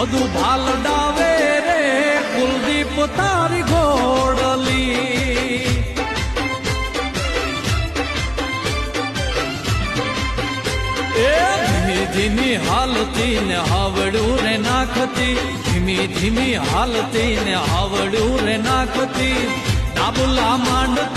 બધું ભાલ ડાવે રે કુલદીપ તારી ઘોડલી એ ધીમી ધીમી હાલતી ને હાવડું રે નાખતી ધીમી ધીમી હાલતી ને હાવડું રે નાખતી ડાબલા માંડ